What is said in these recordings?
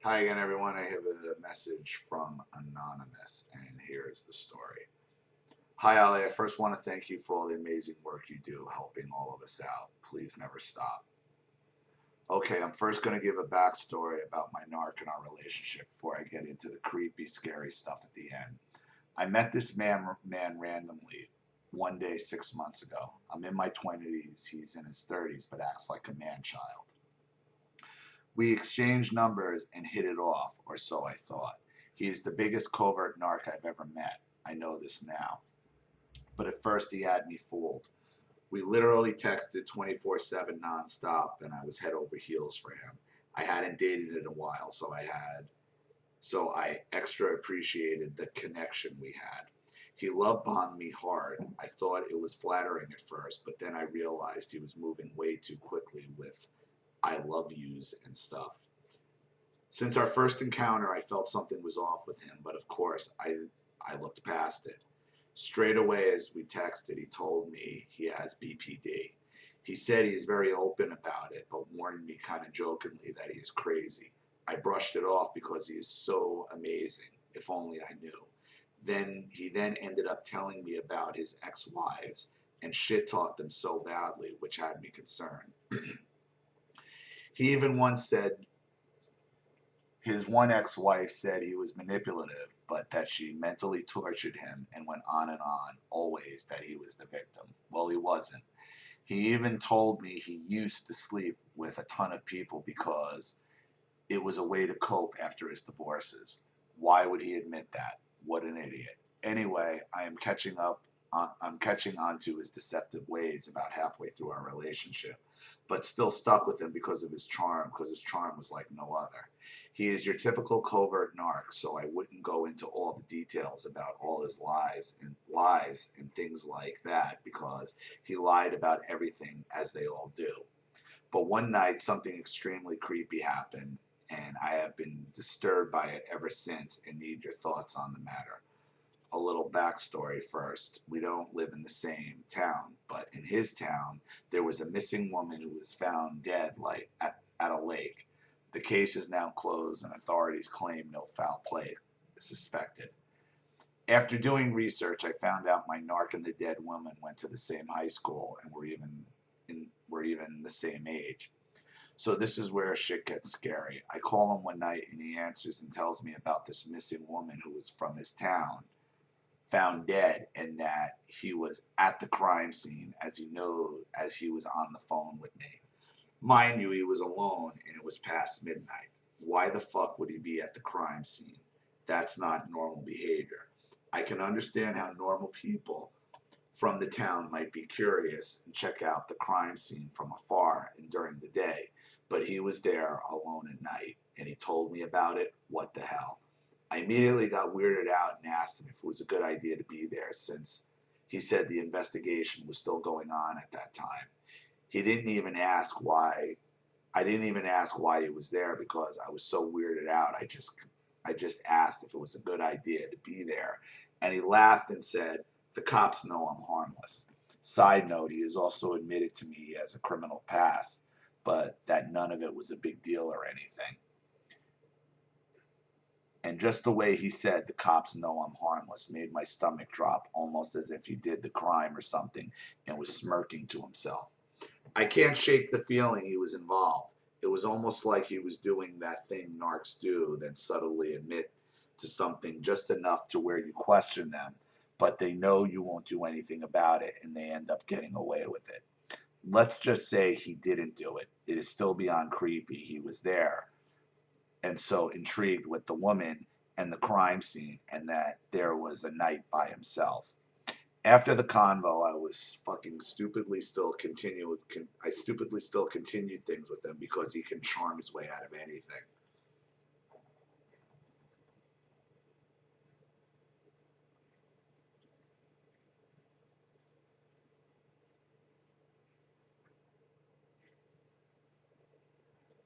Hi again, everyone. I have a message from Anonymous, and here's the story. Hi, Ali. I first want to thank you for all the amazing work you do helping all of us out. Please never stop. Okay, I'm first going to give a backstory about my narc and our relationship before I get into the creepy, scary stuff at the end. I met this man randomly one day 6 months ago. I'm in my 20s, he's in his 30s, but acts like a man child. We exchanged numbers and hit it off, or so I thought. He is the biggest covert narc I've ever met. I know this now. But at first, he had me fooled. We literally texted 24/7 nonstop, and I was head over heels for him. I hadn't dated in a while, so I extra appreciated the connection we had. He love bombed me hard. I thought it was flattering at first, but then I realized he was moving way too quickly with I love yous and stuff. Since our first encounter, I felt something was off with him, but of course, I looked past it. Straight away, as we texted, he told me he has BPD. He said he is very open about it, but warned me kind of jokingly that he is crazy. I brushed it off because he is so amazing. If only I knew. Then ended up telling me about his ex-wives and shit talked them so badly, which had me concerned. He even once said his one ex-wife said he was manipulative, but that she mentally tortured him and went on and on, always that he was the victim. Well, he wasn't. He even told me he used to sleep with a ton of people because it was a way to cope after his divorces. Why would he admit that? What an idiot. Anyway, I'm catching on to his deceptive ways about halfway through our relationship, but still stuck with him because of his charm, because his charm was like no other. He is your typical covert narc, so I wouldn't go into all the details about all his lies and things like that because he lied about everything as they all do. But one night something extremely creepy happened and I have been disturbed by it ever since and need your thoughts on the matter. A little backstory first. We don't live in the same town, but in his town, there was a missing woman who was found dead at a lake. The case is now closed and authorities claim no foul play suspected. After doing research, I found out my narc and the dead woman went to the same high school and were even the same age. So this is where shit gets scary. I call him one night and he answers and tells me about this missing woman who was from his town, found dead, and that he was at the crime scene as he was on the phone with me. Mind you, he was alone and it was past midnight. Why the fuck would he be at the crime scene? That's not normal behavior. I can understand how normal people from the town might be curious and check out the crime scene from afar and during the day, but he was there alone at night and he told me about it. What the hell? I immediately got weirded out and asked him if it was a good idea to be there since he said the investigation was still going on at that time. He didn't even ask why. I didn't even ask why he was there because I was so weirded out. I just asked if it was a good idea to be there, and he laughed and said, "The cops know I'm harmless." Side note: he has also admitted to me he has a criminal past, but that none of it was a big deal or anything. And just the way he said, "The cops know I'm harmless," made my stomach drop, almost as if he did the crime or something and was smirking to himself. I can't shake the feeling he was involved. It was almost like he was doing that thing narcs do, then subtly admit to something just enough to where you question them, but they know you won't do anything about it and they end up getting away with it. Let's just say he didn't do it. It is still beyond creepy. He was there and so intrigued with the woman and the crime scene and that there was a night by himself. After the convo, I was fucking stupidly still continued things with him because he can charm his way out of anything.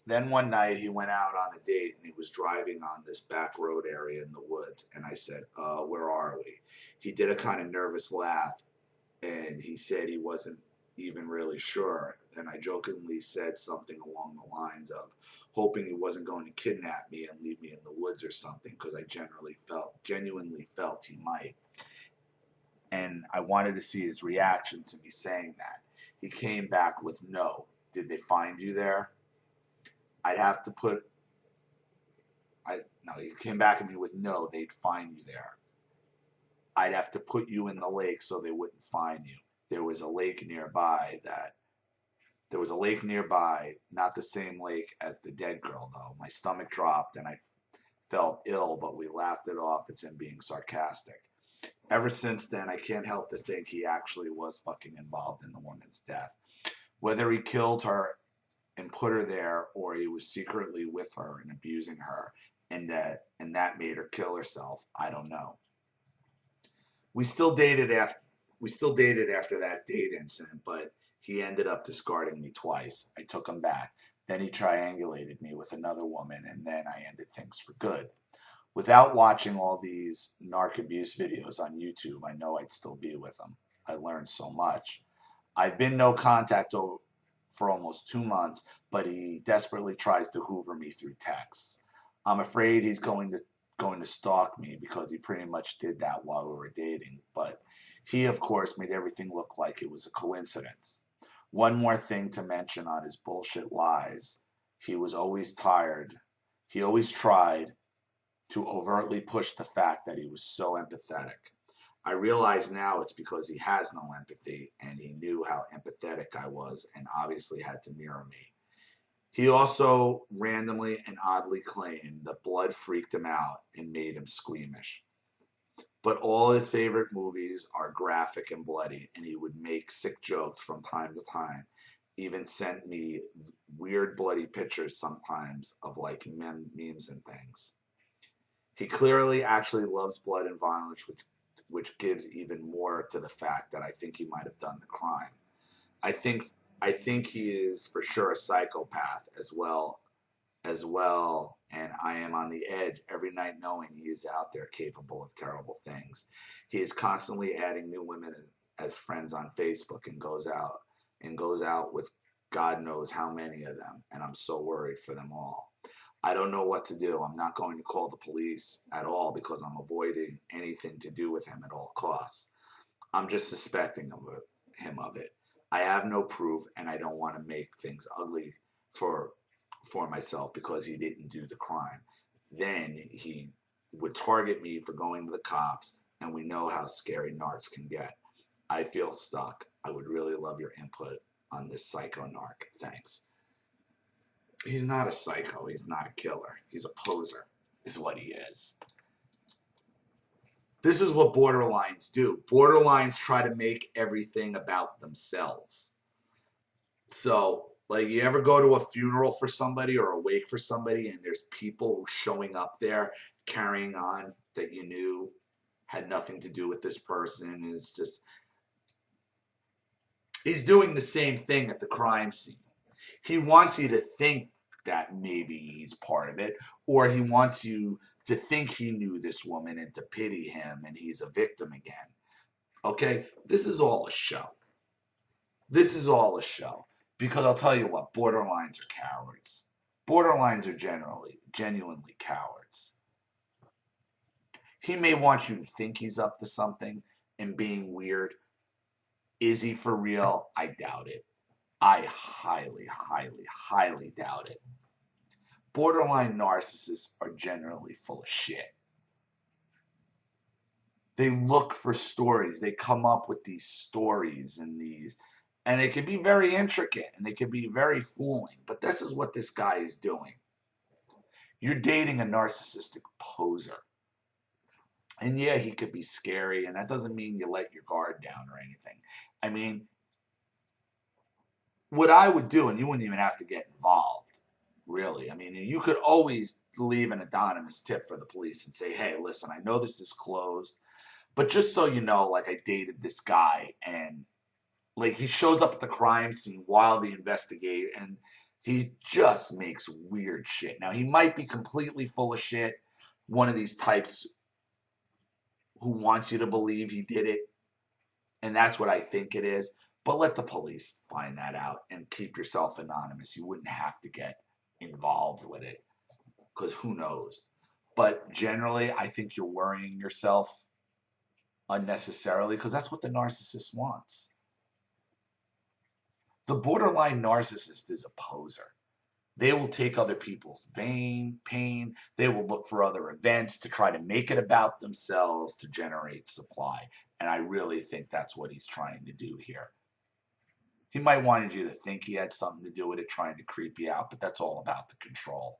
Then one night he went out on a date and he was driving on this back road area in the woods. And I said, where are we? He did a kind of nervous laugh and he said he wasn't even really sure. And I jokingly said something along the lines of, hoping he wasn't going to kidnap me and leave me in the woods or something, because I genuinely felt he might. And I wanted to see his reaction to me saying that. He came back with no. Did they find you there? I'd have to put, no, he came back at me with no, they'd find you there. I'd have to put you in the lake so they wouldn't find you. There was a lake nearby, not the same lake as the dead girl though. My stomach dropped and I felt ill, but we laughed it off as him being sarcastic. Ever since then, I can't help to think he actually was fucking involved in the woman's death. Whether he killed her and put her there, or he was secretly with her and abusing her, and that made her kill herself, I don't know. We still dated after that date incident, but he ended up discarding me twice. I took him back. Then he triangulated me with another woman, and then I ended things for good. Without watching all these narc abuse videos on YouTube, I know I'd still be with him. I learned so much. I've been no contact for almost 2 months, but he desperately tries to hoover me through texts. I'm afraid he's going to stalk me, because he pretty much did that while we were dating. But he, of course, made everything look like it was a coincidence. One more thing to mention on his bullshit lies. He always tried to overtly push the fact that he was so empathetic. I realize now it's because he has no empathy, and he knew how empathetic I was and obviously had to mirror me. He also randomly and oddly claimed that blood freaked him out and made him squeamish. But all his favorite movies are graphic and bloody, and he would make sick jokes from time to time. Even sent me weird bloody pictures sometimes of like memes and things. He clearly actually loves blood and violence, which gives even more to the fact that I think he might have done the crime. I think he is for sure a psychopath as well, and I am on the edge every night knowing he is out there capable of terrible things. He is constantly adding new women as friends on Facebook and goes out with God knows how many of them, and I'm so worried for them all. I don't know what to do. I'm not going to call the police at all because I'm avoiding anything to do with him at all costs. I'm just suspecting him of it. I have no proof, and I don't want to make things ugly for myself because he didn't do the crime. Then he would target me for going to the cops, and we know how scary narcs can get. I feel stuck. I would really love your input on this psycho narc. Thanks. He's not a psycho. He's not a killer. He's a poser, is what he is. This is what borderlines do. Borderlines try to make everything about themselves. So, like, you ever go to a funeral for somebody or a wake for somebody, and there's people showing up there carrying on that you knew had nothing to do with this person, and it's just, he's doing the same thing at the crime scene. He wants you to think that maybe he's part of it, or he wants you to think he knew this woman and to pity him and he's a victim again. Okay? This is all a show. This is all a show. Because I'll tell you what, borderlines are cowards. Borderlines are genuinely cowards. He may want you to think he's up to something and being weird. Is he for real? I doubt it. I highly, highly, highly doubt it. Borderline narcissists are generally full of shit. They look for stories. They come up with these stories and they can be very intricate and they can be very fooling. But this is what this guy is doing. You're dating a narcissistic poser. And yeah, he could be scary, and that doesn't mean you let your guard down or anything. I mean, what I would do, and you wouldn't even have to get involved, really. I mean, you could always leave an anonymous tip for the police and say, hey, listen, I know this is closed, but just so you know, like, I dated this guy, and like, he shows up at the crime scene while they investigate, and he just makes weird shit. Now, he might be completely full of shit, one of these types who wants you to believe he did it, and that's what I think it is. But let the police find that out and keep yourself anonymous. You wouldn't have to get involved with it, because who knows. But generally, I think you're worrying yourself unnecessarily, because that's what the narcissist wants. The borderline narcissist is a poser. They will take other people's pain. They will look for other events to try to make it about themselves to generate supply. And I really think that's what he's trying to do here. He might wanted you to think he had something to do with it, trying to creep you out, but that's all about the control.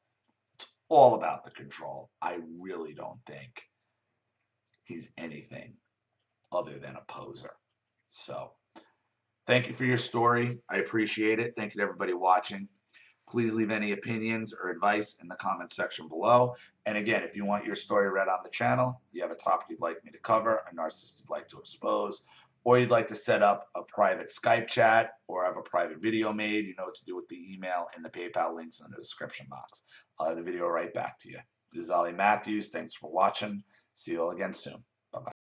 It's all about the control. I really don't think he's anything other than a poser. So, thank you for your story. I appreciate it. Thank you to everybody watching. Please leave any opinions or advice in the comment section below. And again, if you want your story read on the channel, you have a topic you'd like me to cover, a narcissist you'd like to expose, or you'd like to set up a private Skype chat or have a private video made, you know what to do with the email and the PayPal links in the description box. I'll have the video right back to you. This is Ollie Matthews. Thanks for watching. See you all again soon. Bye-bye.